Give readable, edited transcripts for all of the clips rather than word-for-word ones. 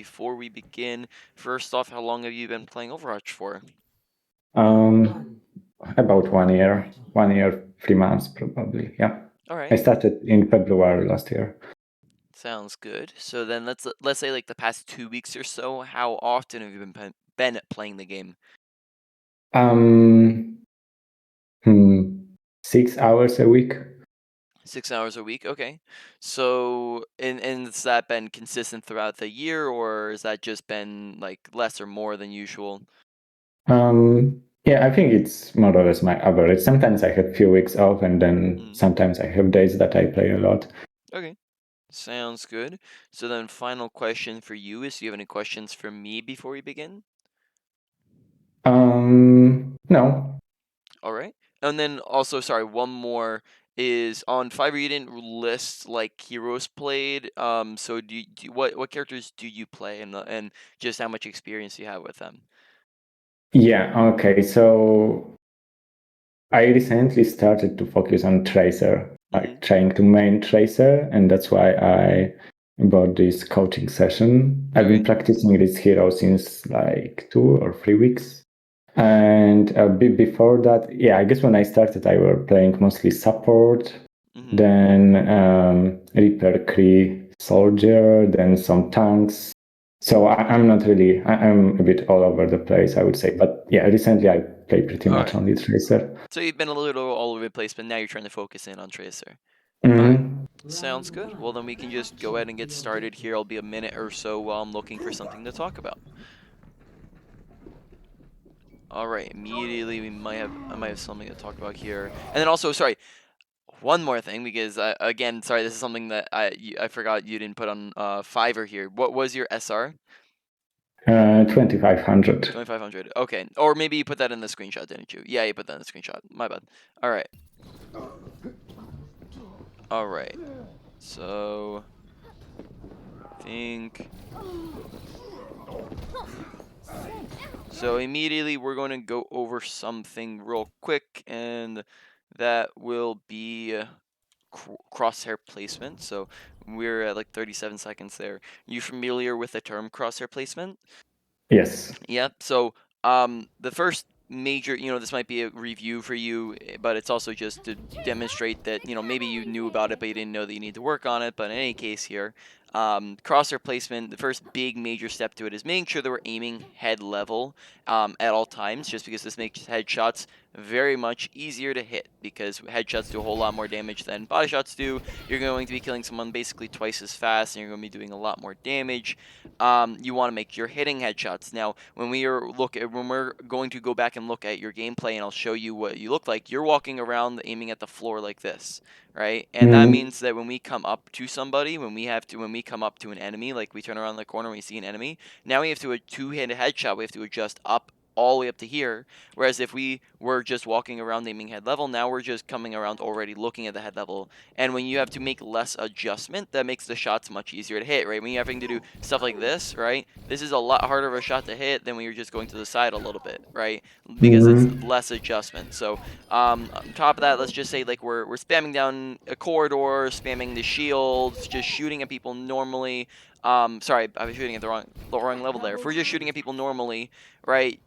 before we begin, first off, how long have you been playing Overwatch for? About 1 year, 1 year, 3 months probably. Yeah, All I right, started in February last year. sounds good. So then let's say like the past 2 weeks or so, how often have you been playing the game? Um, 6 hours a week. 6 hours a week, okay. So and has that been consistent throughout the year, or has that just been like less or more than usual? Yeah, I think it's more or less my average. Sometimes I have few weeks off, and then Mm, sometimes I have days that I play a lot. okay. Sounds good. So then final question for you is, do you have any questions for me before we begin? No. All right. And then also, sorry, one more is on Fiverr. You didn't list like heroes played. So what characters do you play, and just how much experience you have with them? Yeah, okay. So I recently started to focus on Tracer, Mm-hmm. like trying to main Tracer, and that's why I bought this coaching session. I've been Okay. practicing this hero since like 2 or 3 weeks. And a bit before that, yeah, I guess when I started, I were playing mostly support, Mm-hmm. then Reaper, Kree, Soldier, then some tanks. So I'm not really, I'm a bit all over the place, I would say. But yeah, recently I played pretty All much right. only Tracer. So you've been a little all over the place, but now you're trying to focus in on Tracer. All right. Hmm. Sounds good. Well, then we can just go ahead and get started here. I'll be a minute or so while I'm looking for something to talk about. All right. Immediately, I might have something to talk about here, and then also, sorry, one more thing, because again, sorry, this is something that I forgot you didn't put on Fiverr here. What was your SR? 2500. 2500. Okay, or maybe you put that in the screenshot, didn't you? Yeah, you put that in the screenshot. My bad. All right. All right. So think. So immediately we're going to go over something real quick, and that will be crosshair placement. So we're at like 37 seconds there. You familiar with the term crosshair placement? Yes. Yep. So the first major, this might be a review for you, but it's also just to demonstrate that, maybe you knew about it, but you didn't know that you need to work on it. But in any case here, crosshair placement, the first big major step to it is making sure that we're aiming head level at all times, just because this makes headshots very much easier to hit, because headshots do a whole lot more damage than body shots do. You're going to be killing someone basically twice as fast, and you're going to be doing a lot more damage. You want to make your hitting headshots. Now, when we're going to go back and look at your gameplay, and I'll show you what you look like, you're walking around aiming at the floor like this, right? And that Hmm. means that when we come up to somebody, when we come up to an enemy, like we turn around the corner and we see an enemy, now we have to a two-handed headshot. We have to adjust up all the way up to here. Whereas if we were just walking around aiming head level, now we're just coming around already looking at the head level. And when you have to make less adjustment, that makes the shots much easier to hit, right? When you're having to do stuff like this, right? This is a lot harder of a shot to hit than when you're just going to the side a little bit, right? Because it's Hmm. less adjustment. So on top of that, let's just say like we're spamming down a corridor, spamming the shields, just shooting at people normally. Sorry, I was shooting at the wrong level there. If we're just shooting at people normally, right?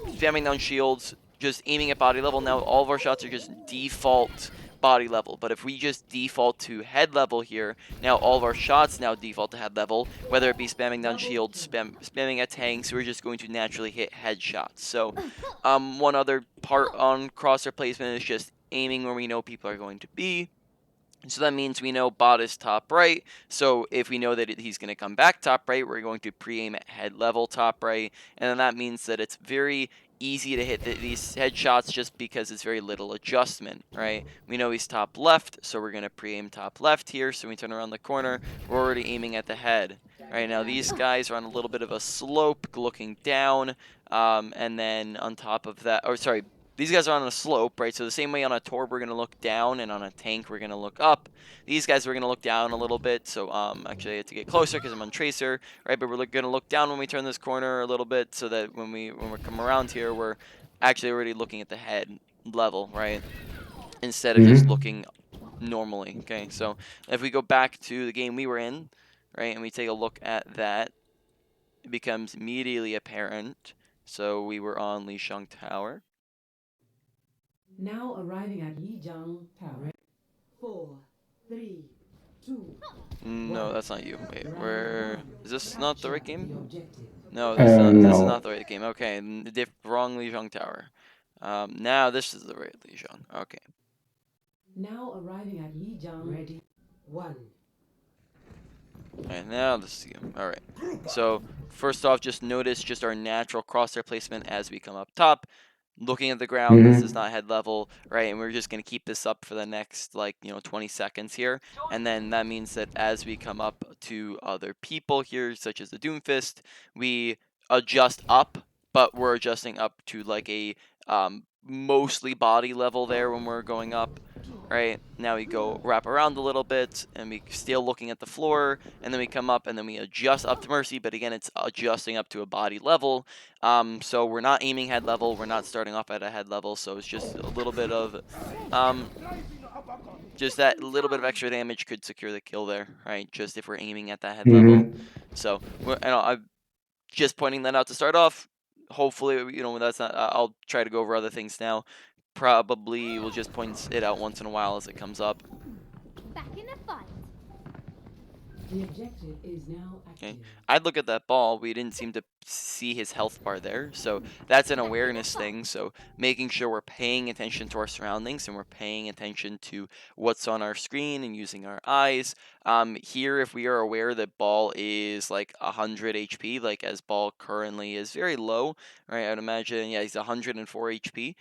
Spamming down shields, just aiming at body level. Now all of our shots are just default body level. But if we just default to head level here, now all of our shots now default to head level, whether it be spamming down shields, spamming at tanks, we're just going to naturally hit headshots. So one other part on crosshair placement is just aiming where we know people are going to be. So that means we know bot is top right. So if we know that he's going to come back top right, we're going to pre-aim at head level top right. And then that means that it's very easy to hit these headshots just because it's very little adjustment, right? We know he's top left, so we're going to pre-aim top left here. So we turn around the corner, we're already aiming at the head. Right now, these guys are on a little bit of a slope looking down. And then on top of that, or sorry, these guys are on a slope, right? So the same way on a Torb we're going to look down, and on a tank we're going to look up. These guys we're going to look down a little bit. So actually I have to get closer because I'm on Tracer, right? But we're going to look down when we turn this corner a little bit, so that when we come around here, we're actually already looking at the head level, right? Instead of just Hmm. looking normally. Okay, so if we go back to the game we were in, right, and we take a look at that, it becomes immediately apparent. So we were on Lijiang Tower. Now arriving at Lijiang Tower. 4, 3, 2. No, that's not you. Wait, is this not the right game? Objective. No, this is not. This is No. not the right game. Okay, wrong Lijiang Tower. Now this is the right Lijiang. Okay. Now arriving at Lijiang. Ready. 1. Alright, now this is you. Alright. So first off, just notice just our natural crosshair placement as we come up top. Looking at the ground, this is not head level, right? And we're just going to keep this up for the next, 20 seconds here. And then that means that as we come up to other people here, such as the Doomfist, we adjust up, but we're adjusting up to like a mostly body level there when we're going up. Right, now we go wrap around a little bit, and we still looking at the floor, and then we come up, and then we adjust up to Mercy, but again, it's adjusting up to a body level. So we're not aiming head level, we're not starting off at a head level, so it's just a little bit of, just that little bit of extra damage could secure the kill there, right? Just if we're aiming at that head level. So, I'm just pointing that out to start off. Hopefully, that's not, I'll try to go over other things now. Probably we'll just point it out once in a while as it comes up. Back in the fight. The objective is now Okay, active. I'd look at that ball. We didn't seem to see his health bar there, so that's an awareness thing. So making sure we're paying attention to our surroundings and we're paying attention to what's on our screen and using our eyes. Here, if we are aware that ball is like 100 HP, like as ball currently is very low, right? I'd imagine, yeah, he's 104 HP.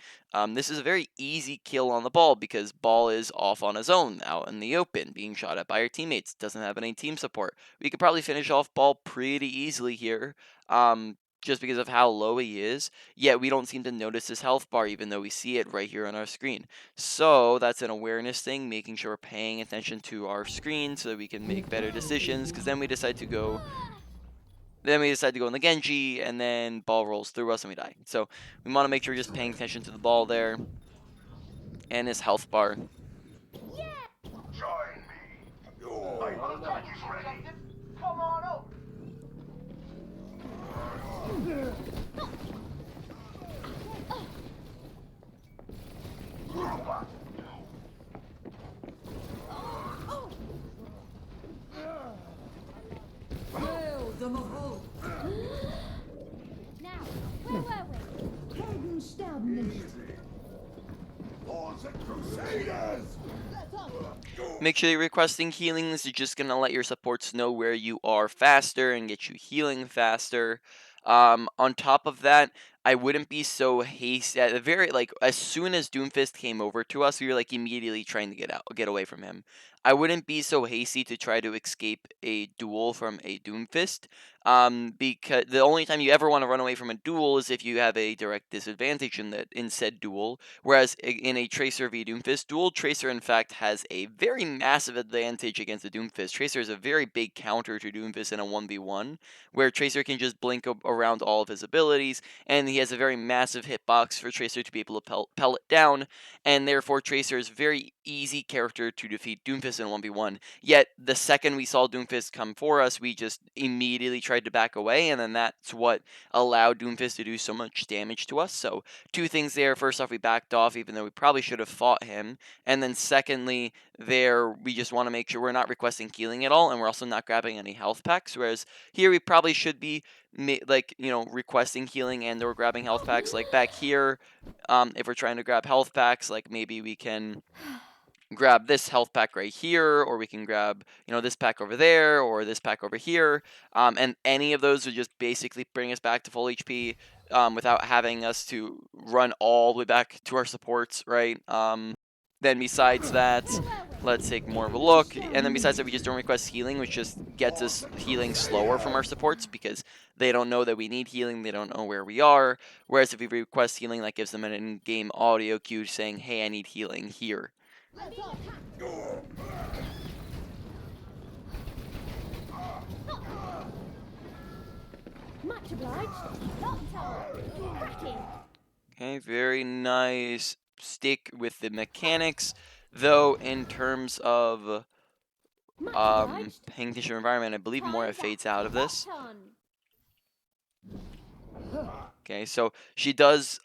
This is a very easy kill on the ball because ball is off on his own out in the open, being shot at by your teammates. Doesn't have any team support. We could probably finish off ball pretty easily here, just because of how low he is. Yet we don't seem to notice his health bar, even though we see it right here on our screen. So that's an awareness thing, making sure we're paying attention to our screen so that we can make better decisions. Because then we decide to go. Then we decide to go in the Genji, and then ball rolls through us and we die. So we want to make sure we're just paying attention to the ball there and his health bar. Join me. My attack is ready. Come on up. Now, where were we? Hordes of Crusaders. Make sure you're requesting healing. This is just going to let your supports know where you are faster and get you healing faster. On top of that, I wouldn't be so hasty. At the very, as soon as Doomfist came over to us, we were like immediately trying to get away from him. I wouldn't be so hasty to try to escape a duel from a Doomfist. Because the only time you ever want to run away from a duel is if you have a direct disadvantage in said duel. Whereas in a Tracer v Doomfist duel, Tracer in fact has a very massive advantage against the Doomfist. Tracer is a very big counter to Doomfist in a 1v1, where Tracer can just blink around all of his abilities, and he has a very massive hitbox for Tracer to be able to pellet down, and therefore Tracer is a very easy character to defeat Doomfist in 1v1. Yet, the second we saw Doomfist come for us, we just immediately tried to back away, and then that's what allowed Doomfist to do so much damage to us. So, two things there. First off, we backed off, even though we probably should have fought him. And then secondly, there, we just want to make sure we're not requesting healing at all, and we're also not grabbing any health packs. Whereas here, we probably should be, requesting healing and or grabbing health packs. Like back here, if we're trying to grab health packs, like maybe we can grab this health pack right here, or we can grab, this pack over there, or this pack over here, and any of those would just basically bring us back to full HP, without having us to run all the way back to our supports, right? Then besides that, let's take more of a look, and then besides that, we just don't request healing, which just gets us healing slower from our supports, because they don't know that we need healing, they don't know where we are, whereas if we request healing, that gives them an in-game audio cue saying, hey, I need healing here. Much obliged. Bottom tower. Cracking. Okay, very nice. Stick with the mechanics, though in terms of Much obliged. paying attention to environment, I believe more Time's fades up. out of this. Bot on. Okay, so she does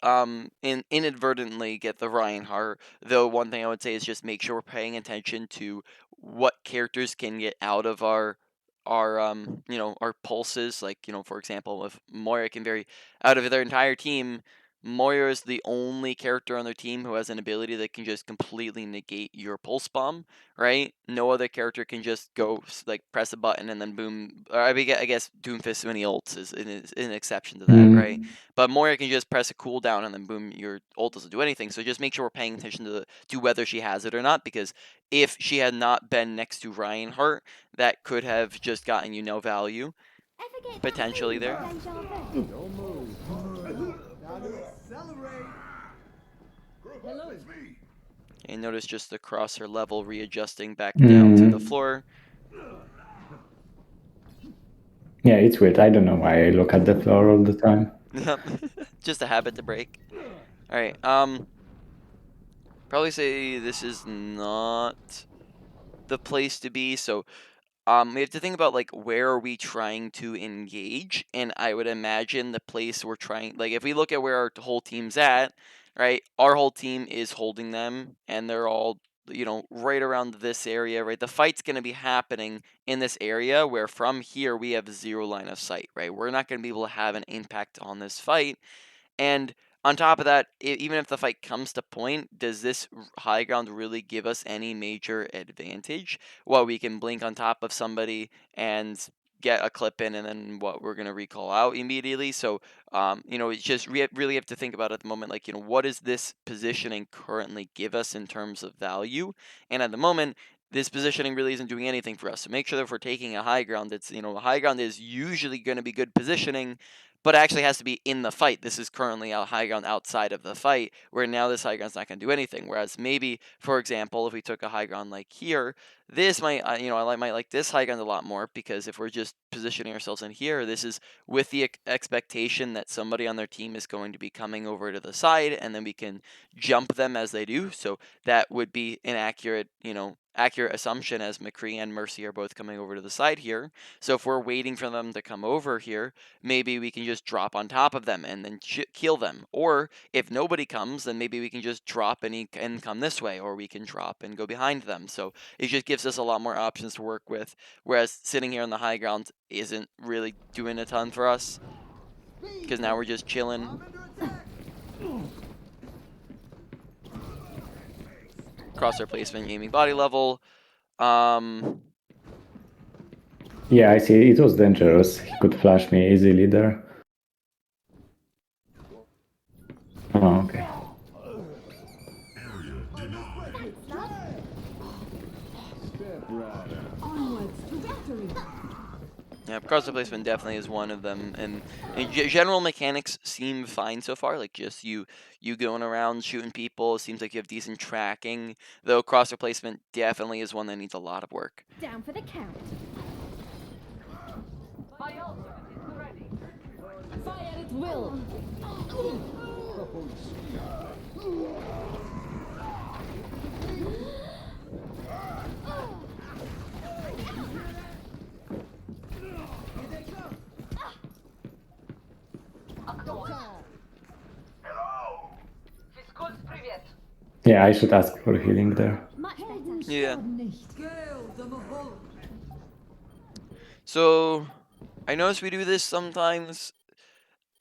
inadvertently get the Reinhardt, though one thing I would say is just make sure we're paying attention to what characters can get out of our our pulses. Like, for example, if Moira can vary out of their entire team, Moira is the only character on their team who has an ability that can just completely negate your pulse bomb, right? No other character can just go like press a button and then boom. Or I guess Doomfist when he ults is an exception to that, right? But Moira can just press a cooldown and then boom, your ult doesn't do anything. So just make sure we're paying attention to whether she has it or not, because if she had not been next to Reinhardt, that could have just gotten you no value Ever get that potentially feeling there. of deja vu? Hello. It's me. And notice just the crosshair level readjusting back down to the floor. Yeah, it's weird. I don't know why I look at the floor all the time. Yep. Just a habit to break. Alright, probably say this is not the place to be, so we have to think about like where are we trying to engage, and I would imagine the place we're trying, like if we look at where our whole team's at, right? Our whole team is holding them, and they're all right around this area, right? The fight's going to be happening in this area where from here we have zero line of sight, right? We're not going to be able to have an impact on this fight, and on top of that, even if the fight comes to point, does this high ground really give us any major advantage? Well, we can blink on top of somebody and get a clip in, and then what we're gonna recall out immediately. So, it's just really have to think about at the moment, like, what does this positioning currently give us in terms of value? And at the moment, this positioning really isn't doing anything for us. So make sure that if we're taking a high ground, it's a high ground is usually going to be good positioning, but actually has to be in the fight. This is currently a high ground outside of the fight, where now this high ground's not going to do anything. Whereas maybe, for example, if we took a high ground like here, this might, might like this high ground a lot more, because if we're just positioning ourselves in here, this is with the expectation that somebody on their team is going to be coming over to the side, and then we can jump them as they do. So that would be an accurate assumption, as McCree and Mercy are both coming over to the side here. So if we're waiting for them to come over here, maybe we can just drop on top of them and then kill them. Or if nobody comes, then maybe we can just drop and come this way, or we can drop and go behind them. So it just gives us a lot more options to work with, whereas sitting here on the high ground isn't really doing a ton for us, because now we're just chilling. Crosshair placement, aiming body level. Yeah, I see. It was dangerous. He could flash me easily there. Oh, okay. Onwards to victory. Yeah, crosshair placement definitely is one of them, and general mechanics seem fine so far. Like just you going around shooting people, it seems like you have decent tracking. Though crosshair placement definitely is one that needs a lot of work. Down for the count. Fire at will. Hello. Yeah, I should ask for healing there. Much better. Yeah. Nicht. Gale them a hole. So I notice we do this sometimes,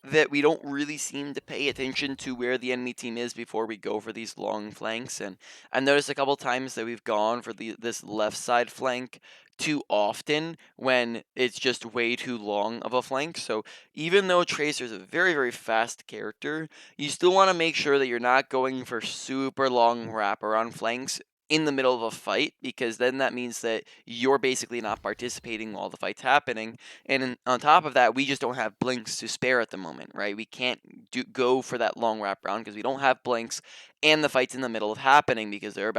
that we don't really seem to pay attention to where the enemy team is before we go for these long flanks. And I've noticed a couple times that we've gone for this left side flank too often when it's just way too long of a flank. So even though Tracer is a very, very fast character, you still want to make sure that you're not going for super long wraparound flanks in the middle of a fight, because then that means that you're basically not participating while the fight's happening. And on top of that, we just don't have blinks to spare at the moment, right? We can't go for that long wraparound because we don't have blinks, and the fight's in the middle of happening because they're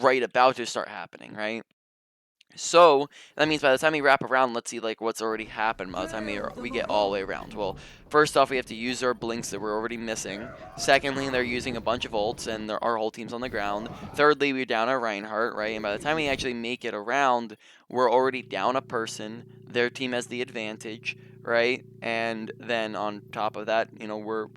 right about to start happening, right? So that means by the time we wrap around, let's see like what's already happened by the time we get all the way around. Well, first off, we have to use our blinks that we're already missing. Secondly, they're using a bunch of ults and our whole team's on the ground. Thirdly, we're down our Reinhardt, right? And by the time we actually make it around, we're already down a person. Their team has the advantage, right? And then on top of that, you know, we're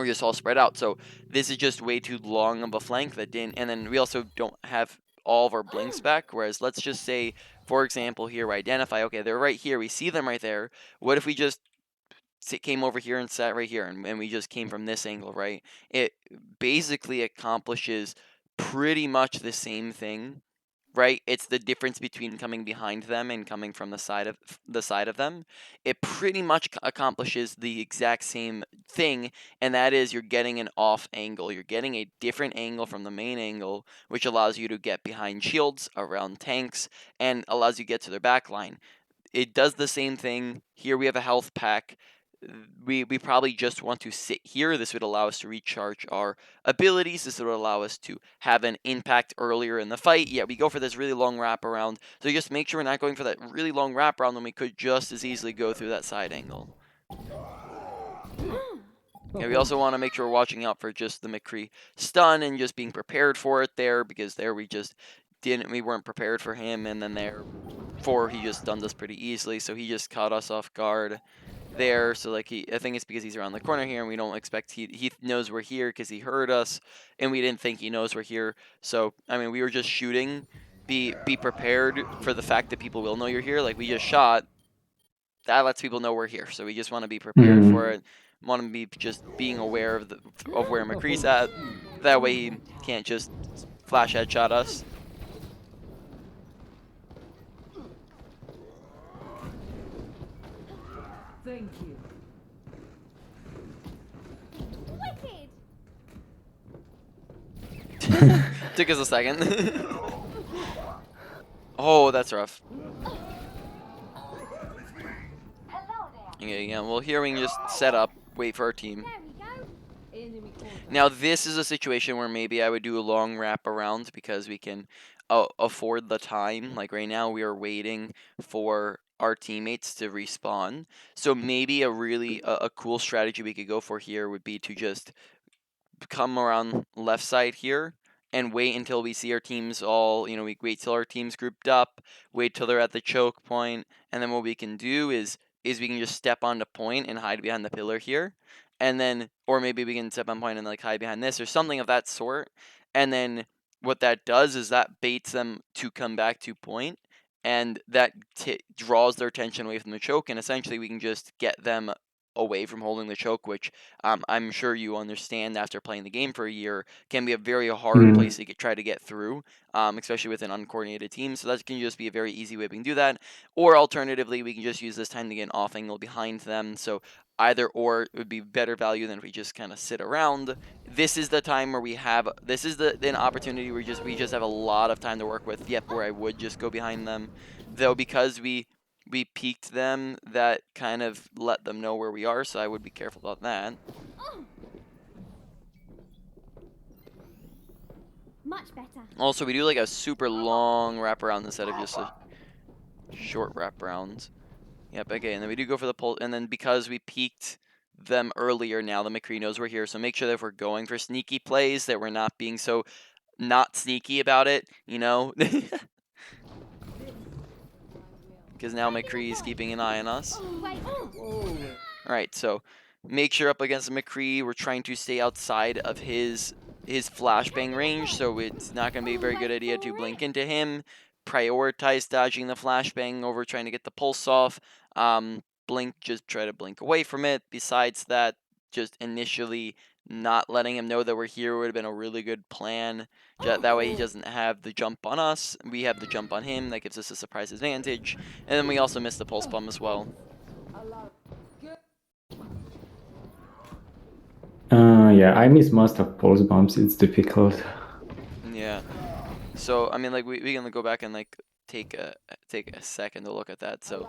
just all spread out. So this is just way too long of a flank that didn't. And then we also don't have all of our blinks back. Whereas let's just say, for example, here we identify, okay, they're right here. We see them right there. What if we just came over here and sat right here and we just came from this angle, right? It basically accomplishes pretty much the same thing, right? It's the difference between coming behind them and coming from the side of them. It pretty much accomplishes the exact same thing, and that is you're getting an off angle. You're getting a different angle from the main angle, which allows you to get behind shields, around tanks, and allows you to get to their back line. It does the same thing. Here we have a health pack. We probably just want to sit here. This would allow us to recharge our abilities. This would allow us to have an impact earlier in the fight. Yeah, we go for this really long wraparound. So just make sure we're not going for that really long wraparound when we could just as easily go through that side angle. Yeah, we also want to make sure we're watching out for just the McCree stun and just being prepared for it there, because there we weren't prepared for him, and then therefore he just stunned us pretty easily, so he just caught us off guard there. So like I think it's because he's around the corner here and we don't expect he knows we're here because he heard us and we didn't think he knows we're here. So I mean, we were just shooting. Be prepared for the fact that people will know you're here. Like we just shot. That lets people know we're here. So we just want to be prepared for it. Want to be just being aware of where McCree's at. That way he can't just flash headshot us. Thank you. Wicked. Took us a second. Oh, that's rough. Yeah, well here we can just set up, wait for our team. There we go. Enemy contact. Now this is a situation where maybe I would do a long wrap around because we can afford the time. Like right now we are waiting for our teammates to respawn. So maybe a cool strategy we could go for here would be to just come around left side here and wait until we see our teams all, you know, we wait till our team's grouped up, wait till they're at the choke point, and then what we can do is we can just step onto point and hide behind the pillar here. And then, or maybe we can step on point and like hide behind this or something of that sort. And then what that does is that baits them to come back to point, and that draws their attention away from the choke, and essentially we can just get them away from holding the choke, which I'm sure you understand after playing the game for a year can be a very hard place to try to get through, especially with an uncoordinated team. So that can just be a very easy way we can do that. Or alternatively, we can just use this time to get an off angle behind them. So either or would be better value than if we just kind of sit around. This is the time where this is an opportunity where we just have a lot of time to work with. Yep, where I would just go behind them, though, because we peeked them, that kind of let them know where we are, so I would be careful about that. Much better. Also, we do like a super long wraparound instead of just a short wraparound. Yep, okay, and then we do go for the pull, and then because we peeked them earlier, now the McCree knows we're here, so make sure that if we're going for sneaky plays, that we're not being so not sneaky about it, you know? Because now McCree is keeping an eye on us. Wait. Alright, so make sure up against McCree, we're trying to stay outside of his flashbang range, so it's not going to be a very good idea to blink into him. Prioritize dodging the flashbang over trying to get the pulse off. Just try to blink away from it. Besides that, just initially not letting him know that we're here would have been a really good plan. That way he doesn't have the jump on us. We have the jump on him. That gives us a surprise advantage. And then we also miss the pulse bomb as well. Yeah, I miss most of pulse bombs. It's difficult. Yeah. So, I mean, like, we can go back and, like, take a second to look at that. So,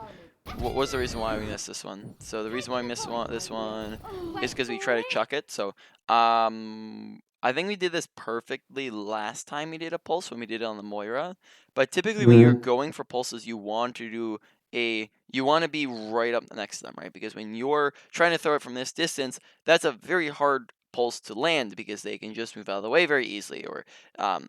what was the reason why we missed this one? So the reason why we missed this one is because we tried to chuck it. So, I think we did this perfectly last time we did a pulse when we did it on the Moira. But typically, when you're going for pulses, you want to do you want to be right up next to them, right? Because when you're trying to throw it from this distance, that's a very hard pulse to land because they can just move out of the way very easily, or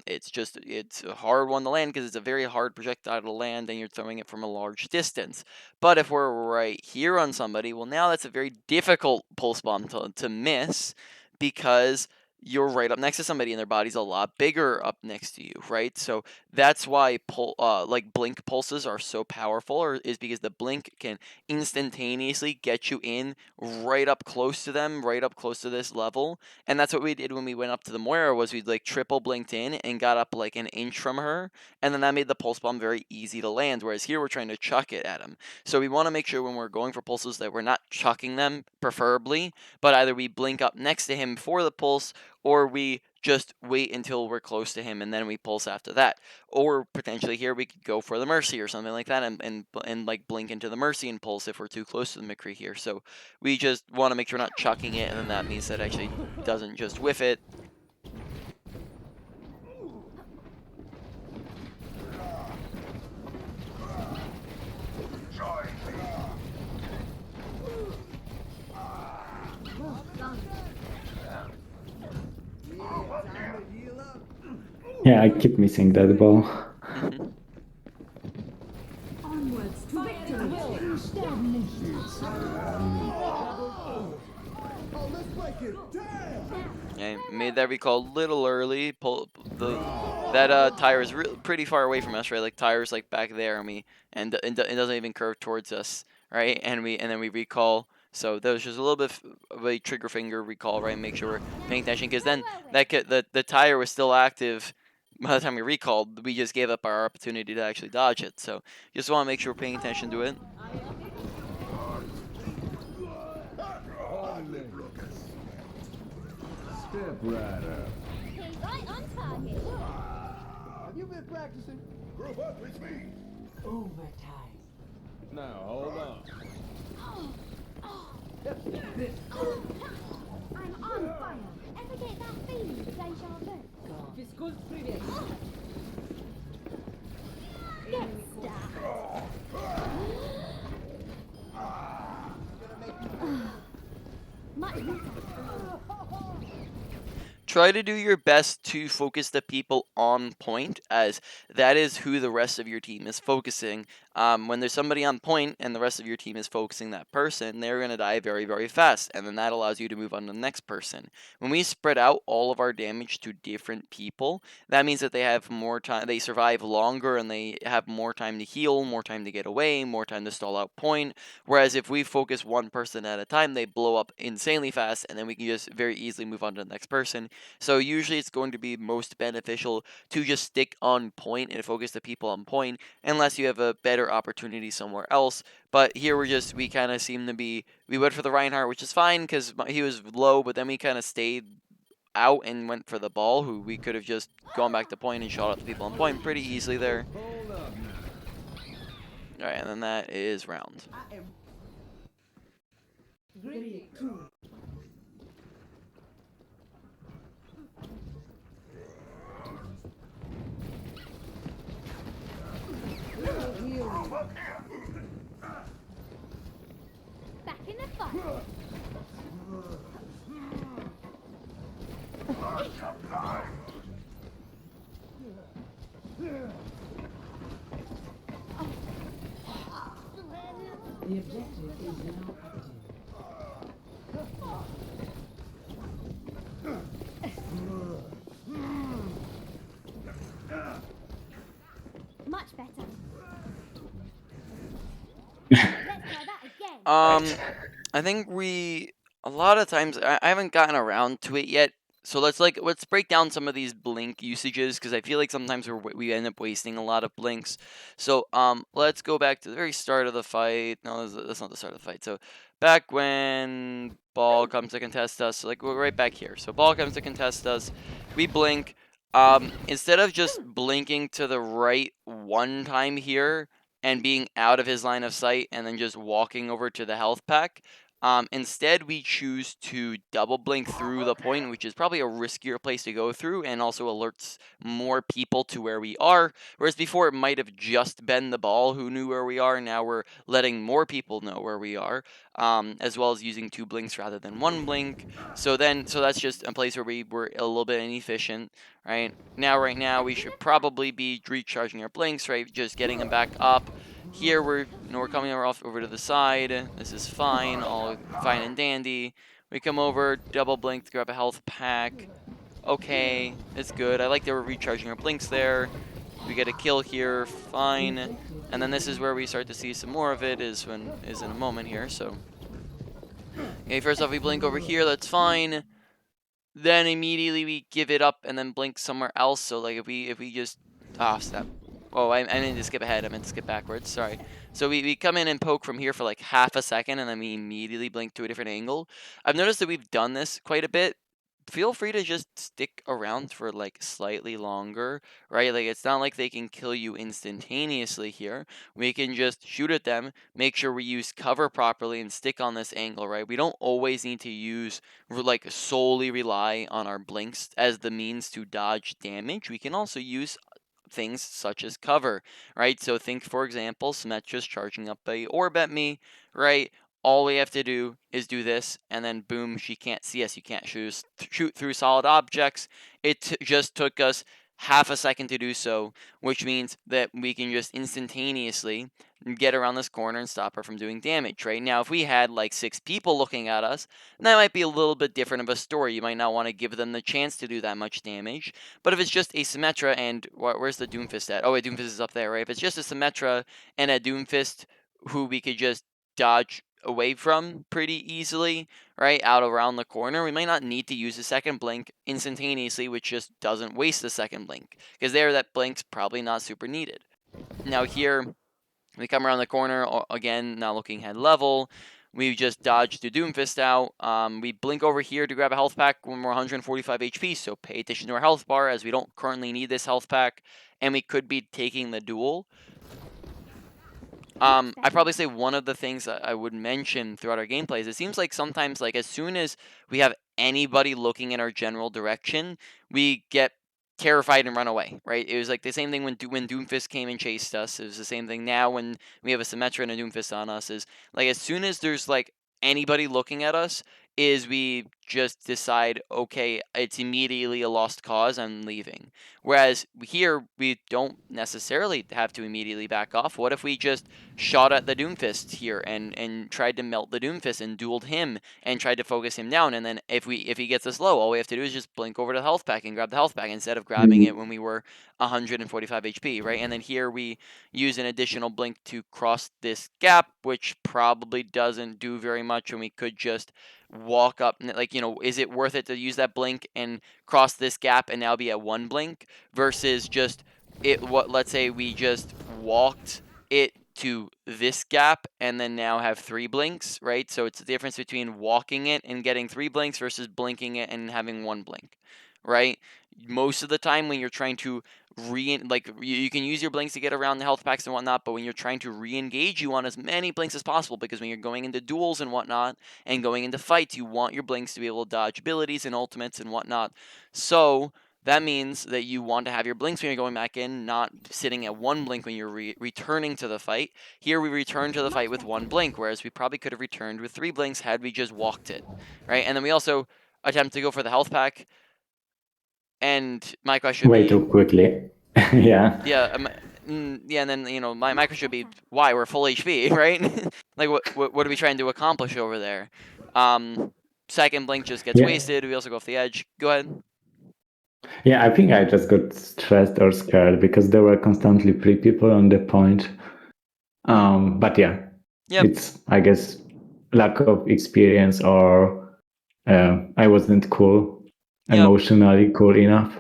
it's a hard one to land because it's a very hard projectile to land and you're throwing it from a large distance. But if we're right here on somebody, well, now that's a very difficult pulse bomb to miss because you're right up next to somebody and their body's a lot bigger up next to you, right? So that's why like blink pulses are so powerful, or is because the blink can instantaneously get you in right up close to them, right up close to this level. And that's what we did when we went up to the Moira, was we like triple blinked in and got up like an inch from her, and then that made the pulse bomb very easy to land, whereas here we're trying to chuck it at him. So we want to make sure when we're going for pulses that we're not chucking them, preferably, but either we blink up next to him for the pulse, or we just wait until we're close to him and then we pulse after that. Or potentially here we could go for the Mercy or something like that and like blink into the Mercy and pulse if we're too close to the McCree here. So we just want to make sure we're not chucking it, and then that means that actually doesn't just whiff it. Yeah, I keep missing that ball. Onwards to victory. I made that recall a little early. That tire is pretty far away from us, right? Like tire's like back there, and it doesn't even curve towards us, right? And then we recall. So there was just a little bit of a trigger finger recall, right? Make sure we're paying attention, because then the tire was still active by the time we recalled. We just gave up our opportunity to actually dodge it. So just want to make sure we're paying attention to it. Step right up. He's right on target. Have you been practicing? Group up with me. Overtime. Now, hold on. I'm on fire. Ever get that feeling of deja vu? Fiskus привет. Get stabbed. Much better. Try to do your best to focus the people on point, as that is who the rest of your team is focusing. When there's somebody on point and the rest of your team is focusing that person, they're going to die very, very fast, and then that allows you to move on to the next person. When we spread out all of our damage to different people, that means that they have more time, they survive longer, and they have more time to heal, more time to get away, more time to stall out point. Whereas if we focus one person at a time, they blow up insanely fast, and then we can just very easily move on to the next person. So usually it's going to be most beneficial to just stick on point and focus the people on point, unless you have a better opportunity somewhere else. But here we kind of seem to be, we went for the Reinhardt, which is fine because he was low, but then we kind of stayed out and went for the ball, who we could have just gone back to point and shot at the people on point pretty easily there. Hold up now. Alright, and then that is round. 3, 2. Back in the fight. The objective is now active. Much better. Let's try that again. I think a lot of times, I haven't gotten around to it yet. So let's break down some of these blink usages, because I feel like sometimes we end up wasting a lot of blinks. So let's go back to the very start of the fight. No, that's not the start of the fight. So back when Ball comes to contest us, so like we're right back here. So Ball comes to contest us, we blink. Instead of just blinking to the right one time here and being out of his line of sight and then just walking over to the health pack, instead we choose to double blink through the point, which is probably a riskier place to go through and also alerts more people to where we are. Whereas before it might have just been the ball who knew where we are. Now we're letting more people know where we are, as well as using 2 blinks rather than 1 blink. So that's just a place where we were a little bit inefficient. Right now, we should probably be recharging our blinks, right? Just getting them back up. Here we're coming over to the side. This is fine, all fine and dandy. We come over, double blink to grab a health pack. Okay, it's good. I like that we're recharging our blinks there. We get a kill here, fine. And then this is where we start to see some more of it. Is in a moment here. So, okay, first off we blink over here. That's fine. Then immediately we give it up and then blink somewhere else. So like if we just step. Oh, I meant to skip ahead. I meant to skip backwards. Sorry. So we come in and poke from here for like half a second and then we immediately blink to a different angle. I've noticed that we've done this quite a bit. Feel free to just stick around for like slightly longer, right? Like it's not like they can kill you instantaneously here. We can just shoot at them, make sure we use cover properly and stick on this angle, right? We don't always need to use like solely rely on our blinks as the means to dodge damage. We can also use things such as cover, right? So think, for example, Symmetra's charging up a orb at me, right? All we have to do is do this, and then boom, she can't see us. You can't shoot through solid objects. It just took us half a second to do so, which means that we can just instantaneously get around this corner and stop her from doing damage, right? Now, if we had like 6 people looking at us, that might be a little bit different of a story. You might not want to give them the chance to do that much damage. But if it's just a Symmetra and where's the Doomfist at? Oh, wait, Doomfist is up there, right? If it's just a Symmetra and a Doomfist who we could just dodge away from pretty easily, right, out around the corner, we might not need to use a second blink instantaneously, which just doesn't waste a second blink, because there that blink's probably not super needed. Now here, we come around the corner, again, now looking head level. We just dodged the Doomfist out. We blink over here to grab a health pack when we're 145 HP, so pay attention to our health bar as we don't currently need this health pack, and we could be taking the duel. I'd probably say one of the things that I would mention throughout our gameplay is it seems like sometimes, like, as soon as we have anybody looking in our general direction, we get terrified and run away, right? It was like the same thing when Doomfist came and chased us. It was the same thing now when we have a Symmetra and a Doomfist on us. Is like as soon as there's like anybody looking at us, is we just decide, okay, it's immediately a lost cause, I'm leaving. Whereas here, we don't necessarily have to immediately back off. What if we just shot at the Doomfist here and tried to melt the Doomfist and dueled him and tried to focus him down, and then if he gets us low, all we have to do is just blink over to the health pack and grab the health pack instead of grabbing it when we were 145 HP, right? And then here we use an additional blink to cross this gap, which probably doesn't do very much, and we could just walk up, like, is it worth it to use that blink and cross this gap and now be at 1 blink versus just let's say we just walked it to this gap and then now have 3 blinks, right? So it's the difference between walking it and getting 3 blinks versus blinking it and having 1 blink, right? Most of the time when you're trying to you can use your blinks to get around the health packs and whatnot, but when you're trying to re-engage, you want as many blinks as possible, because when you're going into duels and whatnot and going into fights, you want your blinks to be able to dodge abilities and ultimates and whatnot. So that means that you want to have your blinks when you're going back in, not sitting at 1 blink when you're returning to the fight. Here we return to the fight with 1 blink, whereas we probably could have returned with 3 blinks had we just walked it, right? And then we also attempt to go for the health pack. And my question Way would be, too quickly. Yeah. yeah, yeah, and then my question would be, why we're full HP, right? Like what are we trying to accomplish over there? Second blink just gets Yeah. wasted. We also go off the edge. Go ahead. Yeah, I think I just got stressed or scared because there were constantly 3 people on the point. But yeah, Yep. it's, I guess, lack of experience, or I wasn't cool, Yep. emotionally cool enough.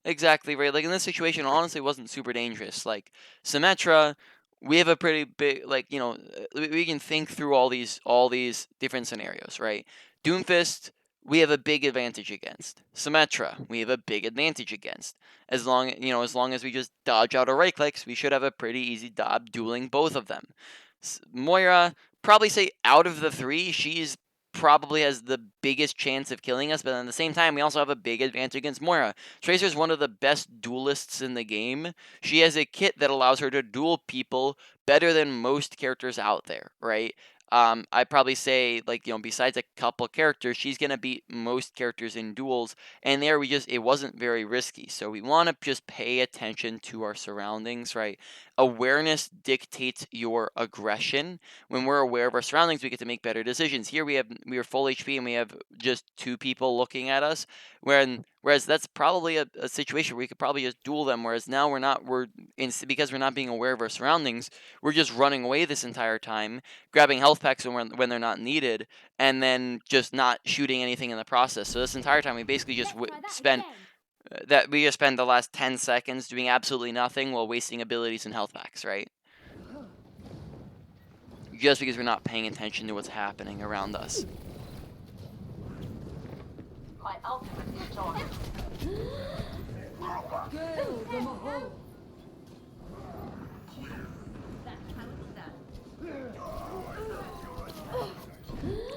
Exactly, right? Like in this situation, honestly, it wasn't super dangerous. Like Symmetra, we have a pretty big, like, we can think through all these different scenarios, right? Doomfist, we have a big advantage against. Symmetra, we have a big advantage against. As long as we just dodge out our right clicks, we should have a pretty easy job dueling both of them. Moira, probably say out of the three, she's probably has the biggest chance of killing us, but at the same time, we also have a big advantage against Moira. Tracer's one of the best duelists in the game. She has a kit that allows her to duel people better than most characters out there, right? I'd probably say, like, besides a couple characters, she's gonna beat most characters in duels, and there it wasn't very risky. So we want to just pay attention to our surroundings, right? Awareness dictates your aggression. When we're aware of our surroundings, we get to make better decisions. Here we are full HP and we have just two people looking at us. Whereas that's probably a situation where we could probably just duel them. Whereas now we're not. Because we're not being aware of our surroundings, we're just running away this entire time, grabbing health packs when they're not needed, and then just not shooting anything in the process. So this entire time we basically just Let's try that spent again. we just spend the last 10 seconds doing absolutely nothing while wasting abilities and health packs, right? Just because we're not paying attention to what's happening around us. My ultimate is charged. Kill the Mahal.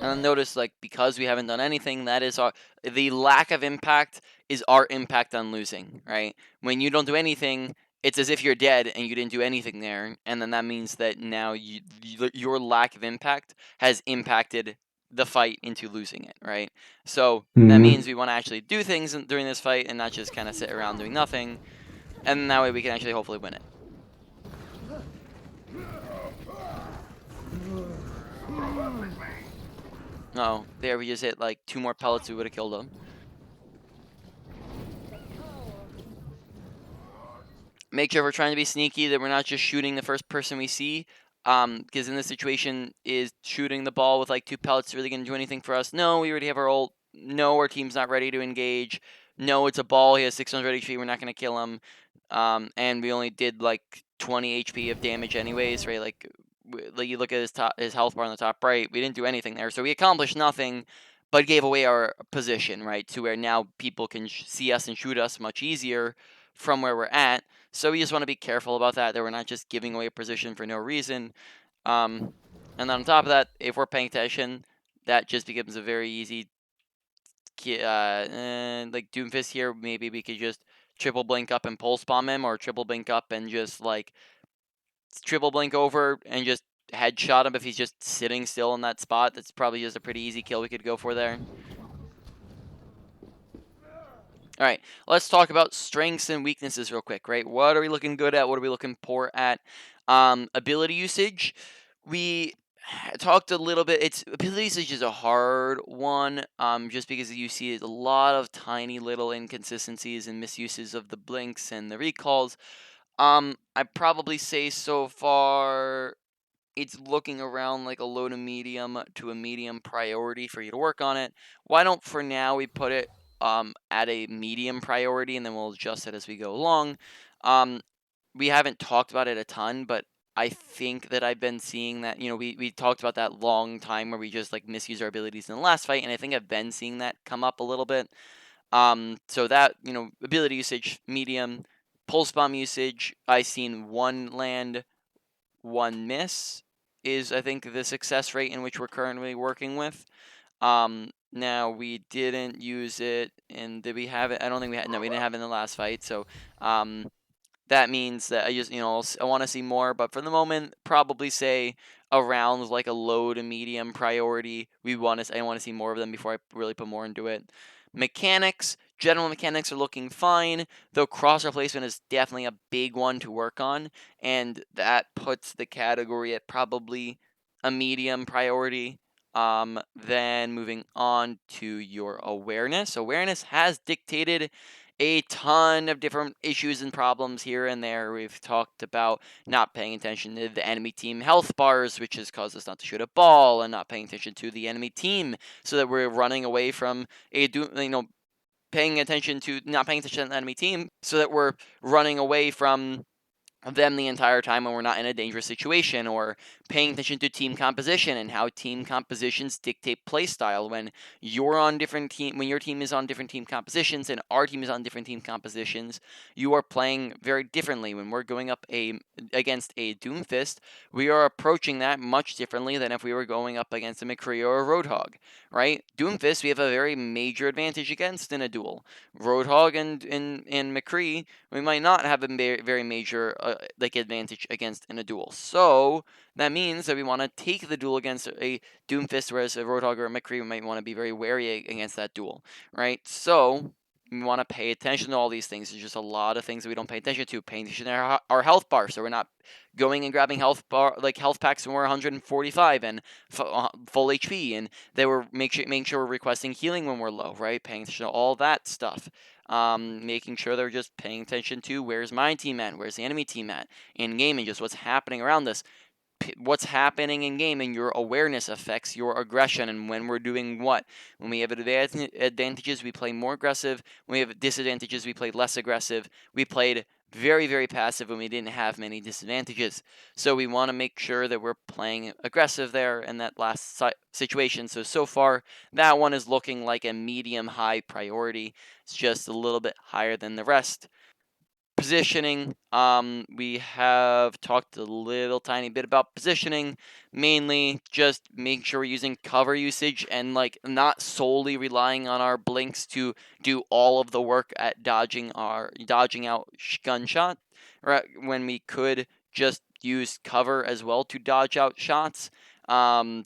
And notice, like, because we haven't done anything, that is the lack of impact is our impact on losing, right? When you don't do anything, it's as if you're dead and you didn't do anything there, and then that means that now your lack of impact has impacted the fight into losing it, right? So that means we want to actually do things during this fight and not just kind of sit around doing nothing, and that way we can actually hopefully win it. Oh, there we just hit like 2 more pellets, we would have killed him. Make sure we're trying to be sneaky, that we're not just shooting the first person we see. Because in this situation, is shooting the ball with like 2 pellets really going to do anything for us? No, we already have our ult. No, our team's not ready to engage. No, it's a ball. He has 600 HP. We're not going to kill him. And we only did like 20 HP of damage anyways, right? Like you look at his health bar on the top right. We didn't do anything there, so we accomplished nothing, but gave away our position, right? To where now people can see us and shoot us much easier from where we're at. So we just want to be careful about that we're not just giving away a position for no reason. And then on top of that, if we're paying attention, that just becomes a very easy, like Doomfist here. Maybe we could just triple blink up and pulse bomb him, or triple blink up and just like triple blink over and just headshot him if he's just sitting still in that spot. That's probably just a pretty easy kill we could go for there. All right, let's talk about strengths and weaknesses real quick, right? What are we looking good at? What are we looking poor at? Ability usage. We talked a little bit. Ability usage is a hard one, just because you see a lot of tiny little inconsistencies and misuses of the blinks and the recalls. I'd probably say so far it's looking around like a low to medium priority for you to work on it. Why don't for now we put it at a medium priority, and then we'll adjust it as we go along. We haven't talked about it a ton, but I think that I've been seeing that, we talked about that long time where we just like misuse our abilities in the last fight, and I think I've been seeing that come up a little bit. So that, ability usage, medium. Pulse bomb usage, I seen 1 land, 1 miss is, I think, the success rate in which we're currently working with. Now we didn't use it, and did we have it? I don't think we had. No, we didn't have it in the last fight. So, that means that I just, I want to see more. But for the moment, probably say around like a low to medium priority. I want to see more of them before I really put more into it. Mechanics, general mechanics are looking fine, though crosshair placement is definitely a big one to work on, and that puts the category at probably a medium priority. Then moving on to your awareness. Awareness has dictated a ton of different issues and problems here and there. We've talked about not paying attention to the enemy team health bars, which has caused us not to shoot a ball, and not paying attention to the enemy team, so that we're running away from paying attention to not paying attention to the enemy team, so that we're running away from them the entire time when we're not in a dangerous situation, or paying attention to team composition and how team compositions dictate playstyle. When you're on different team, when your team is on different team compositions and our team is on different team compositions, you are playing very differently. When we're going up against a Doomfist, we are approaching that much differently than if we were going up against a McCree or a Roadhog, right? Doomfist we have a very major advantage against in a duel. Roadhog and McCree we might not have a very major like advantage against in a duel. So that means that we want to take the duel against a Doomfist, whereas a Roadhog or a McCree might want to be very wary against that duel, right? So we want to pay attention to all these things. There's just a lot of things that we don't pay attention to. Paying attention to our health bar, so we're not going and grabbing health packs when we're 145 and full HP, and they were making sure we're requesting healing when we're low, right? Paying attention to all that stuff. Making sure they're just paying attention to where's my team at, where's the enemy team at in game, and just what's happening around us. What's happening in game and your awareness affects your aggression and when we're doing what. When we have advantages, we play more aggressive. When we have disadvantages, we play less aggressive. We played very, very passive when we didn't have many disadvantages. So we want to make sure that we're playing aggressive there in that last situation. So far, that one is looking like a medium-high priority. It's just a little bit higher than the rest. Positioning, we have talked a little tiny bit about positioning, mainly just making sure we're using cover usage and like not solely relying on our blinks to do all of the work at dodging out gunshot, right? When we could just use cover as well to dodge out shots. So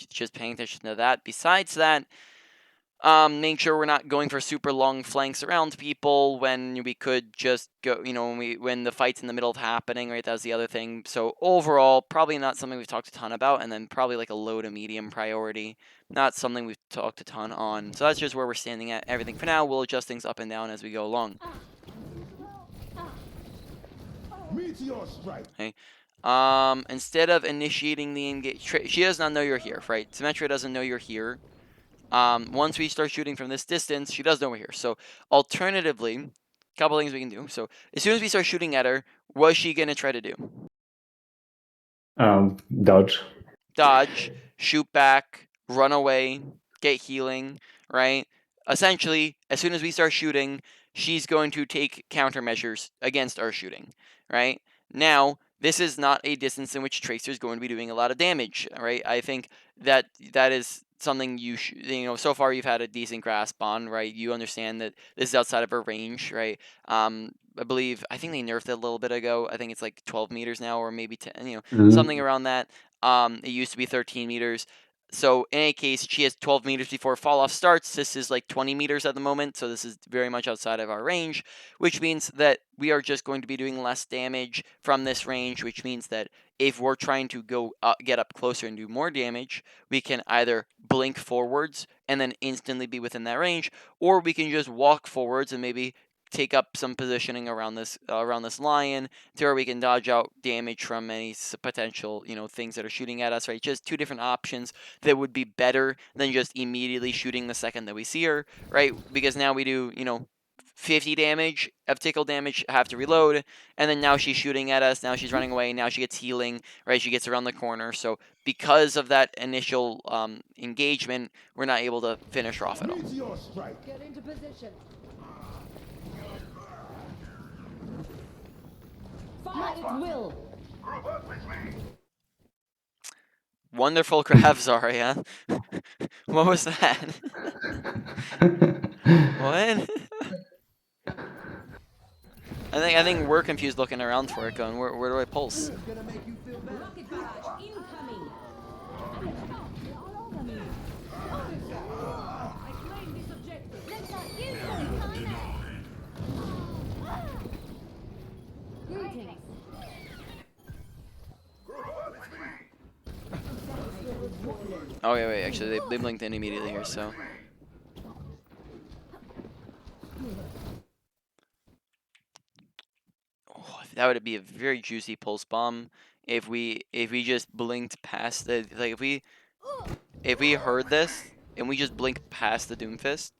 just paying attention to that. Besides that, making sure we're not going for super long flanks around people when we could just go, when the fight's in the middle of happening, right? That was the other thing. So overall, probably not something we've talked a ton about, and then probably like a low to medium priority, not something we've talked a ton on. So that's just where we're standing at everything for now. We'll adjust things up and down as we go along. Meteor strike. Okay. Instead of initiating the engage, she does not know you're here, right? Symmetra doesn't know you're here. Once we start shooting from this distance, she does know we're here. So alternatively, a couple things we can do. So as soon as we start shooting at her, what's she gonna try to do? Dodge. Dodge, shoot back, run away, get healing, right? Essentially, as soon as we start shooting, she's going to take countermeasures against our shooting, right? Now, this is not a distance in which Tracer is going to be doing a lot of damage, right? I think that is something so far you've had a decent grasp on, right? You understand that this is outside of her range, right? I think they nerfed it a little bit ago. I think it's like 12 meters now, or maybe 10, something around that. It used to be 13 meters. So in any case, she has 12 meters before fall off starts. This is like 20 meters at the moment, so this is very much outside of our range, which means that we are just going to be doing less damage from this range, which means that if we're trying to go get up closer and do more damage, we can either blink forwards and then instantly be within that range, or we can just walk forwards and maybe take up some positioning around this lion to where we can dodge out damage from any potential things that are shooting at us, right? Just two different options that would be better than just immediately shooting the second that we see her, right? Because now we do 50 damage of tickle damage, have to reload, and then now she's shooting at us, now she's running away, now she gets healing, right? She gets around the corner. So because of that initial engagement, we're not able to finish her off at all. Meteor strike. Get into position. Fire at will. Group up with me. Wonderful grab, Zarya. What was that? What? I think we're confused looking around for it, going, where do I pulse? Rocket barrage incoming. I claim this objective. Looks like you've got time out. Greetings. Group up with me. Oh, wait, actually, they blinked in immediately here, so. Oh, that would be a very juicy pulse bomb if we just blinked past the, like, if we heard this and we just blink past the Doomfist,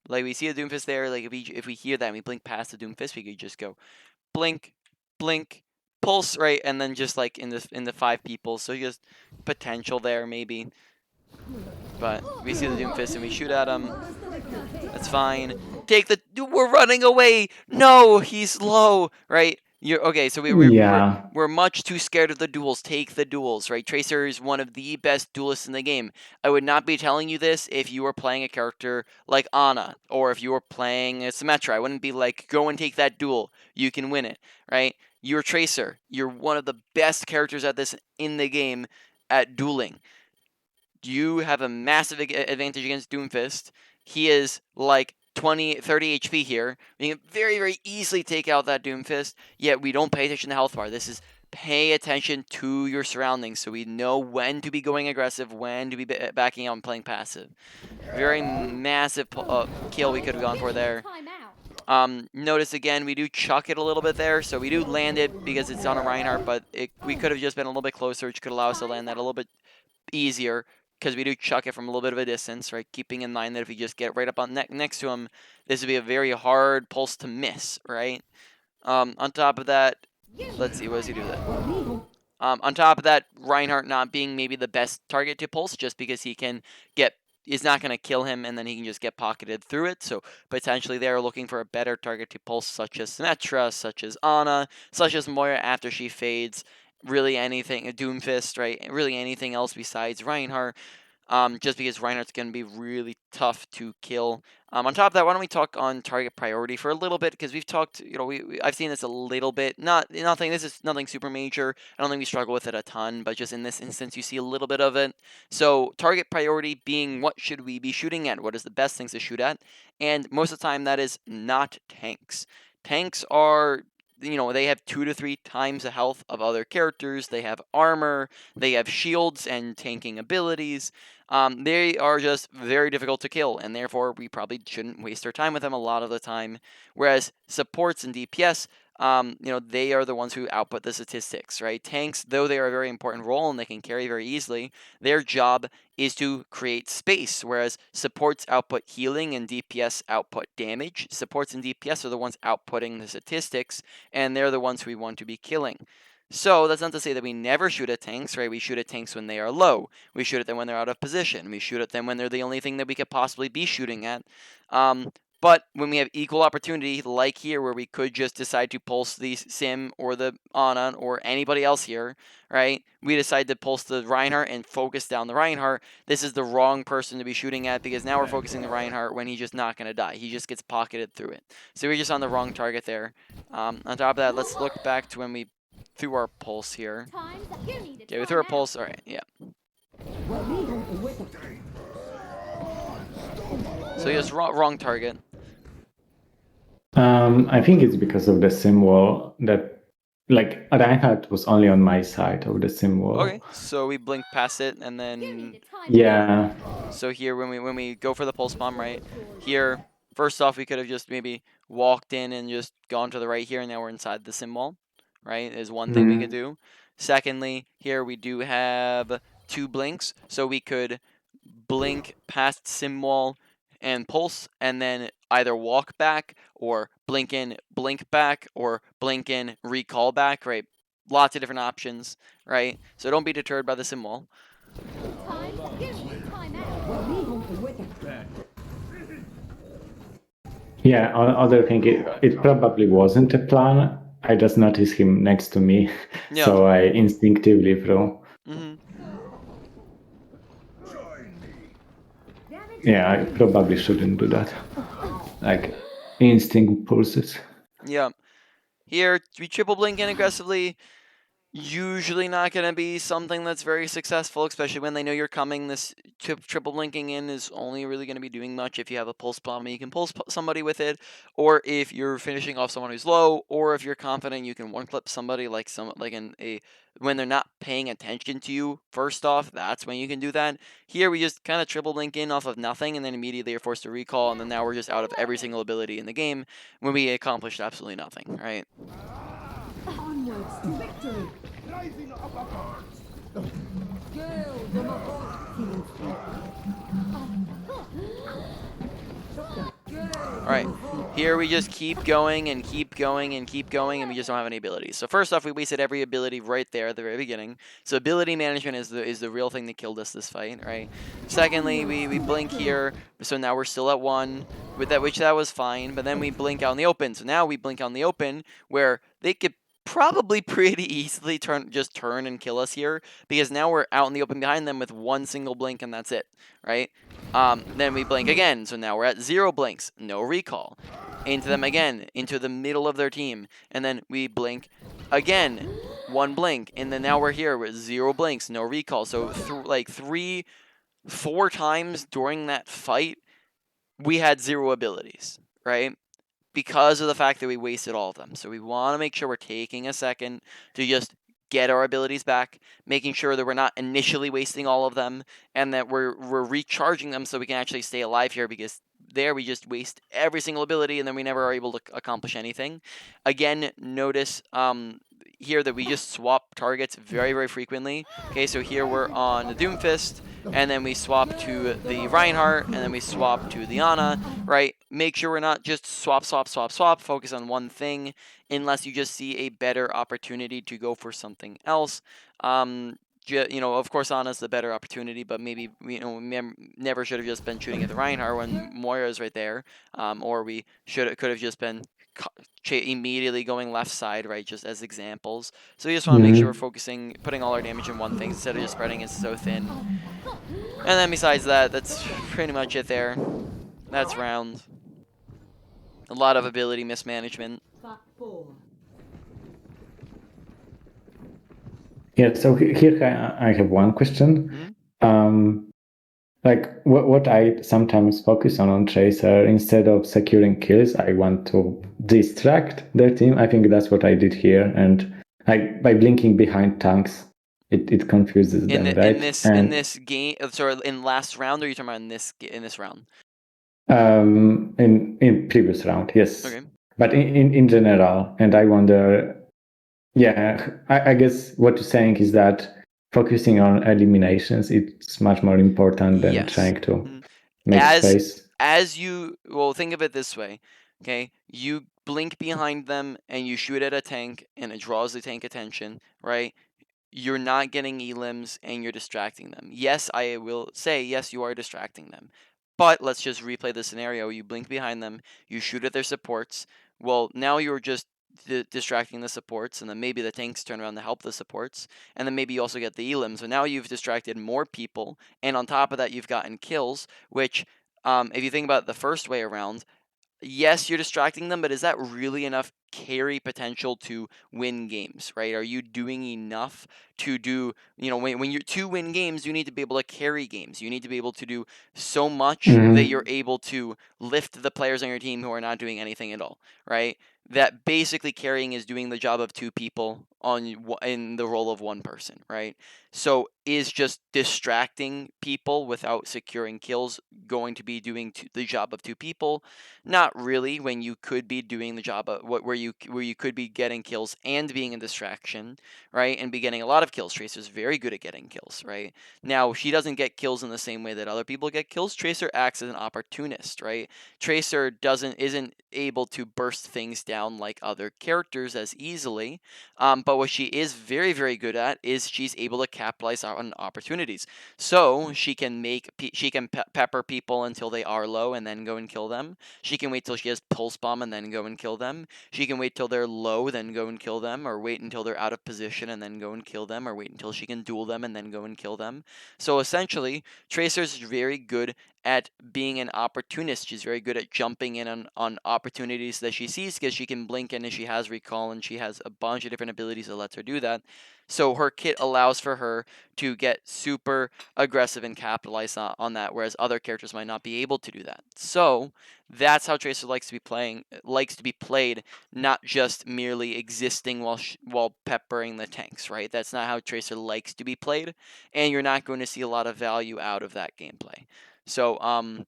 like we see a Doomfist there, like if we hear that and we blink past the Doomfist, we could just go blink, blink, pulse, right, and then just like in the 5 people, so just potential there maybe. But we see the Doomfist and we shoot at him. That's fine. Take the. We're running away. No, he's low. Right. You're okay. So Yeah. we're much too scared of the duels. Take the duels. Right. Tracer is one of the best duelists in the game. I would not be telling you this if you were playing a character like Ana or if you were playing a Symmetra. I wouldn't be like, go and take that duel. You can win it. Right. You're Tracer. You're one of the best characters at this in the game at dueling. You have a massive advantage against Doomfist. He is like 20, 30 HP here. We can very, very easily take out that Doomfist, yet we don't pay attention to the health bar. This is pay attention to your surroundings so we know when to be going aggressive, when to be backing out and playing passive. Very massive kill we could have gone for there. Notice again, we do chuck it a little bit there, so we do land it because it's on a Reinhardt, but we could have just been a little bit closer, which could allow us to land that a little bit easier because we do chuck it from a little bit of a distance, right? Keeping in mind that if we just get right up on next to him, this would be a very hard pulse to miss, right? On top of that, let's see, what does he do then? On top of that, Reinhardt not being maybe the best target to pulse just because he can get is not going to kill him and then he can just get pocketed through it. So potentially they're looking for a better target to pulse, such as Symmetra, such as Ana, such as Moira after she fades. Really anything, a Doomfist, right? Really anything else besides Reinhardt. Just because Reinhardt's going to be really tough to kill. On top of that, why don't we talk on target priority for a little bit? Because we've talked, you know, I've seen this a little bit. Nothing. This is nothing super major. I don't think we struggle with it a ton, but just in this instance, you see a little bit of it. So target priority being what should we be shooting at? What is the best things to shoot at? And most of the time, that is not tanks. Tanks are, you know, they have 2 to 3 times the health of other characters. They have armor, they have shields and tanking abilities. They are just very difficult to kill, and therefore we probably shouldn't waste our time with them a lot of the time. Whereas supports and DPS, you know, they are the ones who output the statistics, right? Tanks, though they are a very important role and they can carry very easily, their job is to create space, whereas supports output healing and DPS output damage. Supports and DPS are the ones outputting the statistics, and they're the ones we want to be killing. So that's not to say that we never shoot at tanks, right? We shoot at tanks when they are low. We shoot at them when they're out of position. We shoot at them when they're the only thing that we could possibly be shooting at. But when we have equal opportunity, like here, where we could just decide to pulse the Sim or the Ana or anybody else here, right? We decide to pulse the Reinhardt and focus down the Reinhardt. This is the wrong person to be shooting at because now we're focusing the Reinhardt when he's just not going to die. He just gets pocketed through it. So we're just on the wrong target there. On top of that, let's look back to when we threw our pulse here. Okay, we threw our pulse. All right, yeah. So he just wrong target. I think it's because of the sim wall that, like, Reinhardt was only on my side of the sim wall. Okay, so we blink past it, and then Yeah. so here when we go for the pulse bomb, right here, first off we could have just maybe walked in and just gone to the right here, and now we're inside the sim wall, right? Is one thing we could do. Secondly, here we do have 2 blinks, so we could blink past sim wall and pulse, and then either walk back or blink in, blink back, or blink in, recall back, right? Lots of different options, right? So don't be deterred by the sim wall. Yeah, other thing, it probably wasn't a plan. I just noticed him next to me, Yeah. so I instinctively threw. Yeah, I probably shouldn't do that. Like, instinct pulses. Yeah. Here, we triple blink in aggressively. Usually not going to be something that's very successful, especially when they know you're coming. This triple blinking in is only really going to be doing much if you have a pulse bomb and you can pulse somebody with it, or if you're finishing off someone who's low, or if you're confident you can one clip somebody when they're not paying attention to you. First off, that's when you can do that. Here we just kind of triple blink in off of nothing, and then immediately are forced to recall, and then now we're just out of every single ability in the game when we accomplished absolutely nothing, right? Onwards to victory. Rising uppercut. Feeling free. All right. Here we just keep going and keep going and keep going, and we just don't have any abilities. So first off, we wasted every ability right there at the very beginning. So ability management is the real thing that killed us this fight, right? Secondly, we blink here, so now we're still at 1, with that, which that was fine, but then we blink out in the open. So now we blink out in the open, where they could probably pretty easily just turn and kill us here, because now we're out in the open behind them with one single blink, and that's it, right? Then we blink again, so now we're at 0 blinks, no recall. Into them again, into the middle of their team, and then we blink again, 1 blink, and then now we're here with 0 blinks, no recall. So like 3-4 times during that fight, we had 0 abilities, right? Because of the fact that we wasted all of them. So we want to make sure we're taking a second to just get our abilities back, making sure that we're not initially wasting all of them, and that we're recharging them so we can actually stay alive here, because there we just waste every single ability and then we never are able to accomplish anything. Again, notice here that we just swap targets very, very frequently. Okay, so here we're on the Doomfist, and then we swap to the Reinhardt, and then we swap to the Ana, right? Make sure we're not just swap, focus on one thing, unless you just see a better opportunity to go for something else. Of course, Ana's the better opportunity, but maybe we never should have just been shooting at the Reinhardt when Moira's right there, or we could have just been immediately going left side, right, just as examples. So we just want to make sure we're focusing, putting all our damage in one thing instead of just spreading it so thin. And then besides that, that's pretty much it there. That's round. A lot of ability mismanagement. Spot 4. Yeah, so here I have one question. Like what I sometimes focus on Tracer, instead of securing kills, I want to distract their team. I think that's what I did here, and by blinking behind tanks, it confuses them, right? In this game, sorry, in last round, or are you talking about in this round? In previous round, yes. Okay. But in general, and I wonder, yeah, I guess what you're saying is that focusing on eliminations, it's much more important than trying to make space. Think of it this way, okay? You blink behind them and you shoot at a tank, and it draws the tank attention, right? You're not getting elims and you're distracting them. Yes, I will say, yes, you are distracting them. But let's just replay the scenario. You blink behind them, you shoot at their supports. Well, now you're just distracting the supports, and then maybe the tanks turn around to help the supports, and then maybe you also get the elims. So now you've distracted more people, and on top of that, you've gotten kills, which, if you think about it the first way around, yes, you're distracting them, but is that really enough carry potential to win games, right? Are you doing enough to do, when you're to win games, you need to be able to carry games. You need to be able to do so much that you're able to lift the players on your team who are not doing anything at all, right? That basically carrying is doing the job of 2 people in the role of 1 person, right? So is just distracting people without securing kills going to be doing the job of 2 people? Not really, when you could be doing the job of where you could be getting kills and being a distraction, right? And be getting a lot of kills. Tracer's very good at getting kills, right? Now, she doesn't get kills in the same way that other people get kills. Tracer acts as an opportunist, right? Tracer isn't able to burst things down like other characters as easily, but what she is very, very good at is she's able to capitalize on opportunities. So she can pepper people until they are low and then go and kill them. She can wait till she has pulse bomb and then go and kill them. She can wait till they're low, then go and kill them, or wait until they're out of position and then go and kill them, or wait until she can duel them and then go and kill them. So essentially, Tracer's very good at being an opportunist. She's very good at jumping in on opportunities that she sees, because she can blink in and she has recall and she has a bunch of different abilities that lets her do that. So her kit allows for her to get super aggressive and capitalize on that, whereas other characters might not be able to do that. So that's how Tracer likes to be played, not just merely existing while peppering the tanks, right? That's not how Tracer likes to be played, and you're not going to see a lot of value out of that gameplay. So,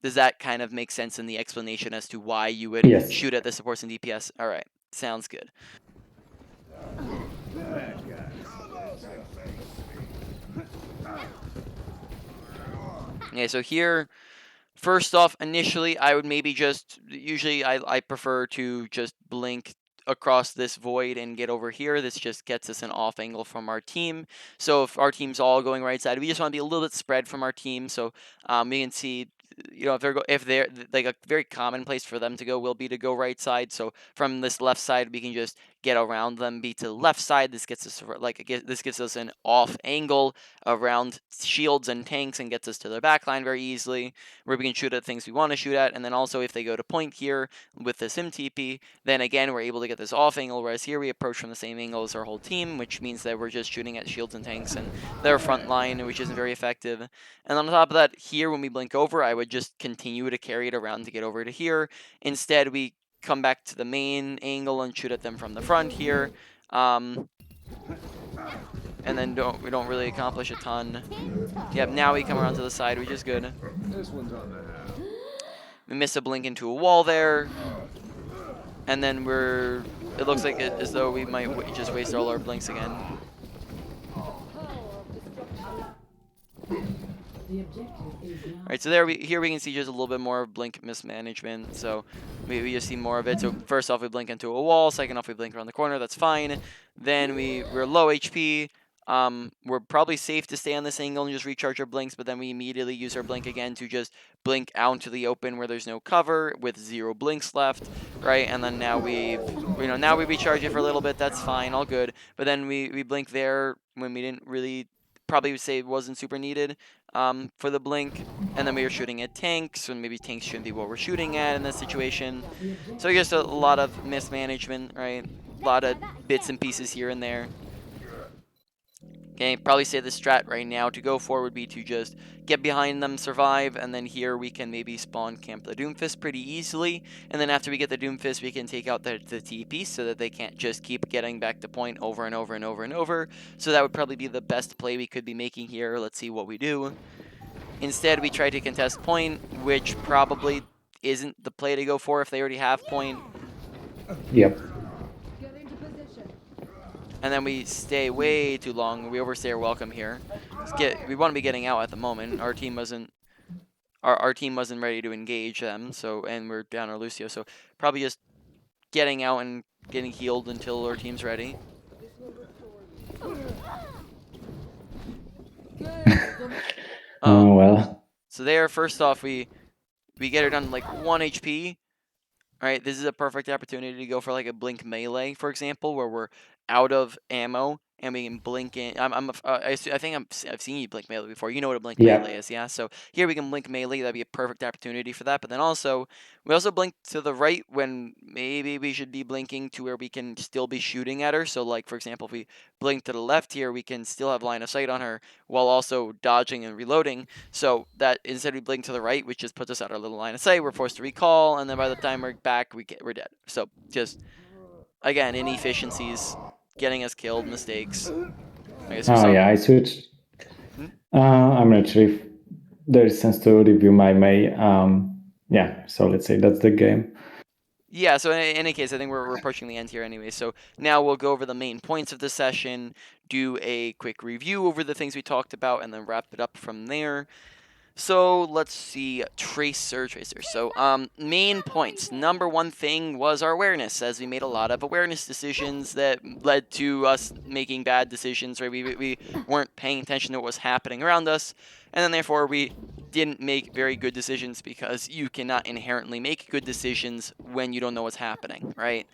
does that kind of make sense in the explanation as to why you would shoot at the supports and DPS? All right, sounds good. Okay, so here, First off, initially, I would maybe just, usually I prefer to just blink across this void and get over here. This just gets us an off angle from our team. So if our team's all going right side, we just want to be a little bit spread from our team. So we can see, you know, if they're like a very common place for them to go will be to go right side. So from this left side, we can just get around them, be to the left side. This gets us this gets us an off angle around shields and tanks and gets us to their back line very easily, where we can shoot at things we want to shoot at. And then also if they go to point here with this MTP, then again we're able to get this off angle, whereas here we approach from the same angle as our whole team, which means that we're just shooting at shields and tanks and their front line, which isn't very effective. And on top of that, here when we blink over, I would just continue to carry it around to get over to here. Instead, we come back to the main angle and shoot at them from the front here. And then we don't really accomplish a ton. Yep, now we come around to the side, which is good. This one's on the house. We miss a blink into a wall there. And then it looks like as though we might just waste all our blinks again. The objective is now. Alright, so here we can see just a little bit more of blink mismanagement. So we just see more of it. So first off, we blink into a wall. Second off, we blink around the corner. That's fine. Then we're low HP. We're probably safe to stay on this angle and just recharge our blinks, but then we immediately use our blink again to just blink out into the open where there's no cover with 0 blinks left, right? And then now we recharge it for a little bit. That's fine, all good. But then we blink there when we didn't really, probably would say it wasn't super needed for the blink. And then we were shooting at tanks, and maybe tanks shouldn't be what we're shooting at in this situation. So just a lot of mismanagement, right? A lot of bits and pieces here and there. Okay, probably say the strat right now to go for would be to just get behind them, survive, and then here we can maybe spawn camp the Doomfist pretty easily. And then after we get the Doomfist, we can take out the TP so that they can't just keep getting back to point over and over and over and over. So that would probably be the best play we could be making here. Let's see what we do. Instead, we try to contest point, which probably isn't the play to go for if they already have point. Yep. And then we stay way too long. We overstay our welcome here. We want to be getting out at the moment. Our team wasn't ready to engage them. And we're down our Lucio. So probably just getting out and getting healed until our team's ready. Oh well. So there, first off, we get her down to like 1 HP. All right, this is a perfect opportunity to go for like a blink melee, for example, where we're out of ammo and we can blink in. I think I've seen you blink melee before. You know what a blink melee is, yeah? So here we can blink melee. That'd be a perfect opportunity for that. But then also, we also blink to the right when maybe we should be blinking to where we can still be shooting at her. So like, for example, if we blink to the left here, we can still have line of sight on her while also dodging and reloading. So that instead we blink to the right, which just puts us out our little line of sight. We're forced to recall, and then by the time we're back, we're dead. So just, again, inefficiencies. Getting us killed, mistakes. Yeah, I switched. I'm not sure if there's sense to review my May. Yeah, so let's say that's the game. Yeah, so in any case, I think we're approaching the end here anyway. So now we'll go over the main points of the session, do a quick review over the things we talked about, and then wrap it up from there. So let's see, Tracer. So main points. Number one thing was our awareness, as we made a lot of awareness decisions that led to us making bad decisions, right? We weren't paying attention to what was happening around us, and then therefore we didn't make very good decisions, because you cannot inherently make good decisions when you don't know what's happening, right?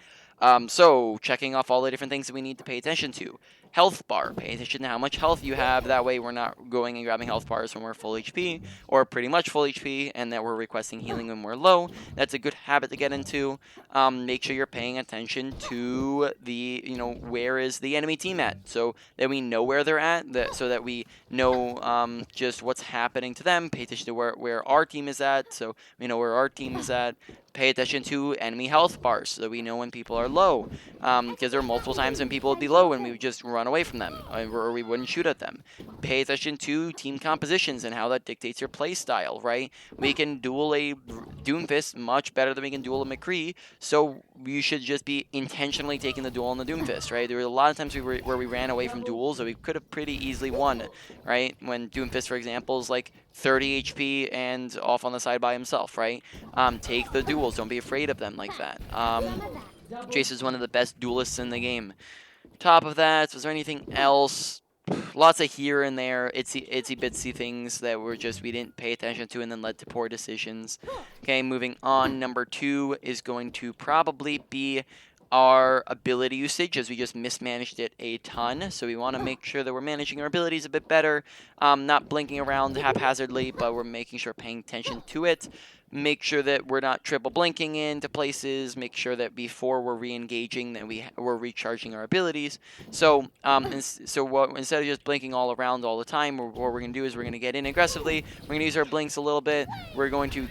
So checking off all the different things that we need to pay attention to. Health bar, pay attention to how much health you have. That way we're not going and grabbing health bars when we're full HP or pretty much full HP, and that we're requesting healing when we're low. That's a good habit to get into. Make sure you're paying attention to the, where is the enemy team at, so that we know where they're at, so that we know just what's happening to them. Pay attention to where our team is at, so we know where our team is at. Pay attention to enemy health bars, so that we know when people are low, because there are multiple times when people would be low and we would just run away from them, or we wouldn't shoot at them. Pay attention to team compositions and how that dictates your play style, right? We can duel a Doomfist much better than we can duel a McCree, so you should just be intentionally taking the duel on the Doomfist, right? There were a lot of times where we ran away from duels that we could have pretty easily won, right? When Doomfist, for example, is like 30 HP and off on the side by himself, right? Take the duels. Don't be afraid of them like that. Jace is one of the best duelists in the game. Top of that, was there anything else? Lots of here and there, itsy bitsy things that we didn't pay attention to and then led to poor decisions. Okay, moving on. Number 2 is going to probably be our ability usage, as we just mismanaged it a ton. So we want to make sure that we're managing our abilities a bit better, not blinking around haphazardly, but we're making sure paying attention to it. Make sure that we're not triple blinking into places. Make sure that before we're re-engaging that we're recharging our abilities. So instead of just blinking all around all the time, what we're going to do is we're going to get in aggressively. We're going to use our blinks a little bit. We're going to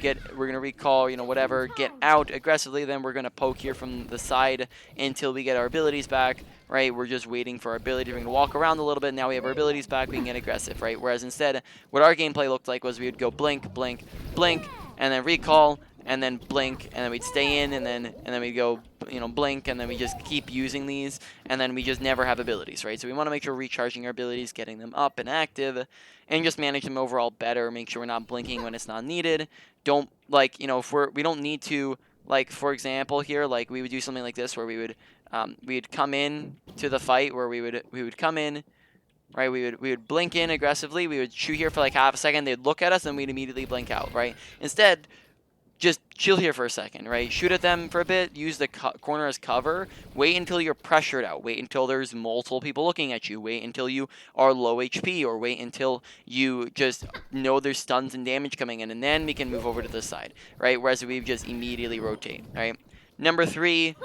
recall, whatever, get out aggressively. Then we're going to poke here from the side until we get our abilities back. Right, we're just waiting for our ability. We're going to walk around a little bit. Now we have our abilities back. We can get aggressive, right? Whereas instead, what our gameplay looked like was we would go blink, blink, blink, and then recall, and then blink, and then we'd stay in, and then we'd go, blink, and then we just keep using these, and then we just never have abilities, right? So we want to make sure we're recharging our abilities, getting them up and active, and just manage them overall better. Make sure we're not blinking when it's not needed. Don't, if we don't need to, for example here, we would do something like this where we'd come in to the fight where we would come in, right? We would blink in aggressively. We would shoot here for like half a second. They'd look at us, and we'd immediately blink out, right? Instead, just chill here for a second, right? Shoot at them for a bit. Use the corner as cover. Wait until you're pressured out. Wait until there's multiple people looking at you. Wait until you are low HP, or wait until you just know there's stuns and damage coming in, and then we can move over to this side, right? Whereas we just immediately rotate, right? Number 3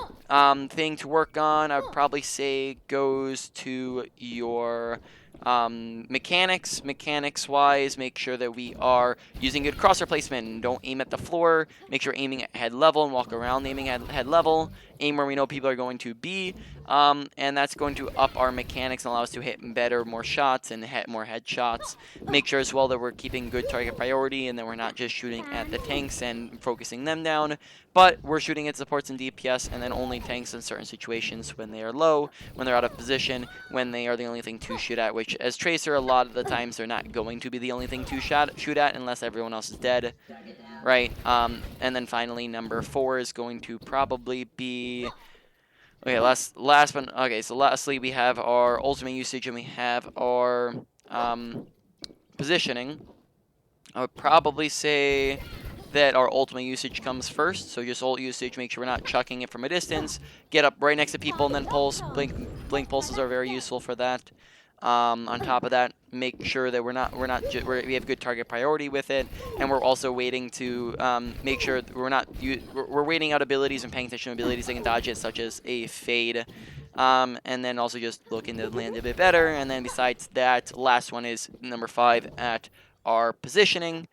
thing to work on, I would probably say, goes to your mechanics. Mechanics-wise, make sure that we are using good crosshair placement and don't aim at the floor. Make sure aiming at head level and walk around aiming at head level. Aim where we know people are going to be, and that's going to up our mechanics and allow us to hit better, more shots and hit more headshots. Make sure as well that we're keeping good target priority and that we're not just shooting at the tanks and focusing them down, but we're shooting at supports and DPS, and then only tanks in certain situations when they are low, when they're out of position, when they are the only thing to shoot at, which as Tracer, a lot of the times they're not going to be the only thing to shoot at unless everyone else is dead. Right, and then finally, number 4 is going to probably be, okay, so lastly, we have our ultimate usage and we have our positioning. I would probably say that our ultimate usage comes first, so just ult usage, make sure we're not chucking it from a distance, get up right next to people and then pulse. Blink pulses are very useful for that. On top of that, make sure that we have good target priority with it, and we're also waiting to make sure that we're waiting out abilities and paying attention to abilities that can dodge it, such as a fade, and then also just looking to land a bit better. And then besides that, last one is number 5 at our positioning.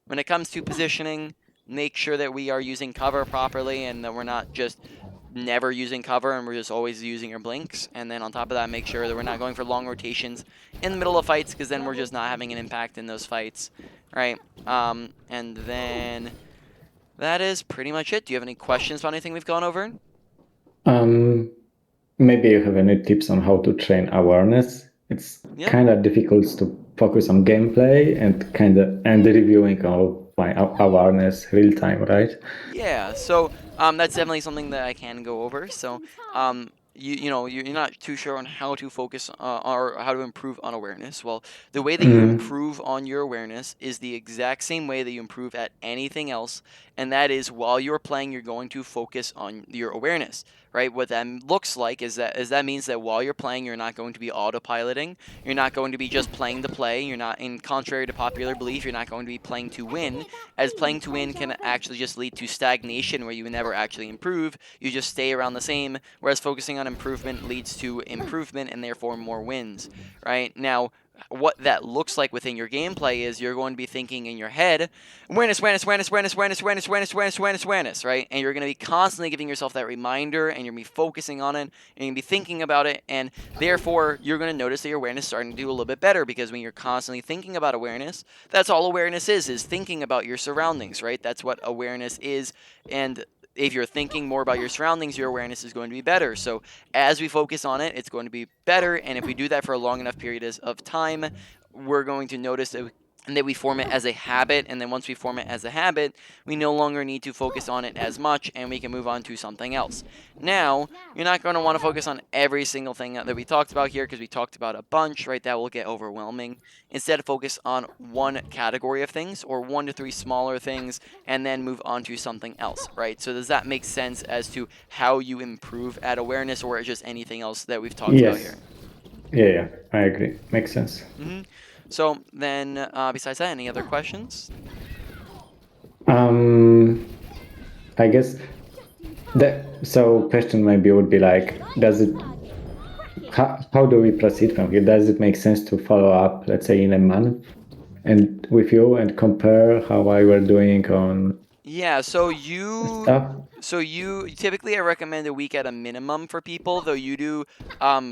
When it comes to positioning, make sure that we are using cover properly and that we're not just never using cover and we're just always using our blinks. And then on top of that, make sure that we're not going for long rotations in the middle of fights, because then we're just not having an impact in those fights, right? And then that is pretty much it. Do you have any questions about anything we've gone over? Maybe you have any tips on how to train awareness. It's kind of difficult to focus on gameplay and reviewing of my awareness real time, right? Yeah, so that's definitely something that I can go over. So you're not too sure on how to focus or how to improve on awareness. Well, the way that you improve on your awareness is the exact same way that you improve at anything else, and that is while you're playing, you're going to focus on your awareness, right? What that looks like is that means that while you're playing, you're not going to be autopiloting. You're not going to be just playing to play. You're not, in contrary to popular belief, you're not going to be playing to win, as playing to win can actually just lead to stagnation where you never actually improve. You just stay around the same, whereas focusing on improvement leads to improvement and therefore more wins, right? Now, what that looks like within your gameplay is you're going to be thinking in your head, awareness, awareness, awareness, awareness, awareness, awareness, awareness, awareness, awareness, awareness, right? And you're going to be constantly giving yourself that reminder, and you're going to be focusing on it, and you're going to be thinking about it, and therefore you're going to notice that your awareness is starting to do a little bit better, because when you're constantly thinking about awareness, that's all awareness is thinking about your surroundings, right? That's what awareness is, and if you're thinking more about your surroundings, your awareness is going to be better. So as we focus on it, it's going to be better. And if we do that for a long enough period of time, we're going to notice that we form it as a habit. And then once we form it as a habit, we no longer need to focus on it as much, and we can move on to something else. Now, you're not going to want to focus on every single thing that we talked about here, because we talked about a bunch, right? That will get overwhelming. Instead, focus on one category of things, or 1 to 3 smaller things, and then move on to something else, right? So does that make sense as to how you improve at awareness, or just anything else that we've talked about here? Yeah, I agree. Makes sense. So then, besides that, any other questions? I guess so question maybe would be like, how do we proceed from here? Does it make sense to follow up, let's say, in a month and with you and compare how I were doing on so stuff? you typically, I recommend a week at a minimum for people, though you do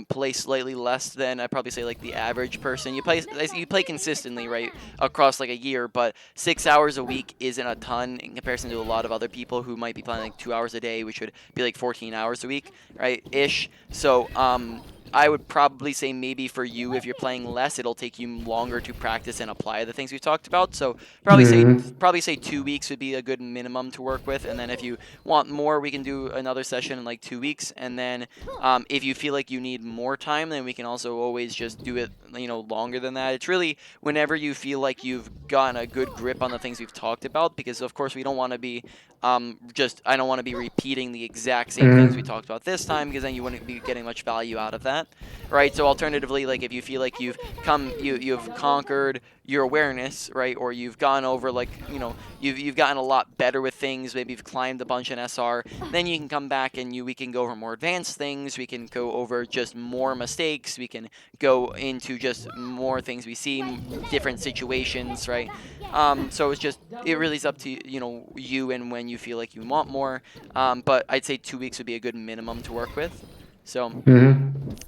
play slightly less than, I'd probably say, like the average person. You play consistently, right, across like a year, but 6 hours a week isn't a ton in comparison to a lot of other people who might be playing like 2 hours a day, which would be like 14 hours a week, right, ish. So I would probably say maybe for you, if you're playing less, it'll take you longer to practice and apply the things we've talked about. So probably say 2 weeks would be a good minimum to work with, and then if you want more, we can do another session in like 2 weeks, and then if you feel like you need more time, then we can also always just do it, longer than that. It's really whenever you feel like you've gotten a good grip on the things we've talked about, because of course we don't want to be I don't want to be repeating the exact same things we talked about this time, because then you wouldn't be getting much value out of that, right? So alternatively, like if you feel like you've conquered your awareness, right, or you've gone over like you've gotten a lot better with things, maybe you've climbed a bunch in SR, then you can come back and we can go over more advanced things, we can go over just more mistakes, we can go into just more things we see, different situations, right? So it really is up to you and when you feel like you want more, but I'd say 2 weeks would be a good minimum to work with. So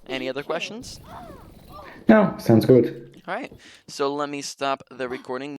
any other questions? No, sounds good. All right, so let me stop the recording.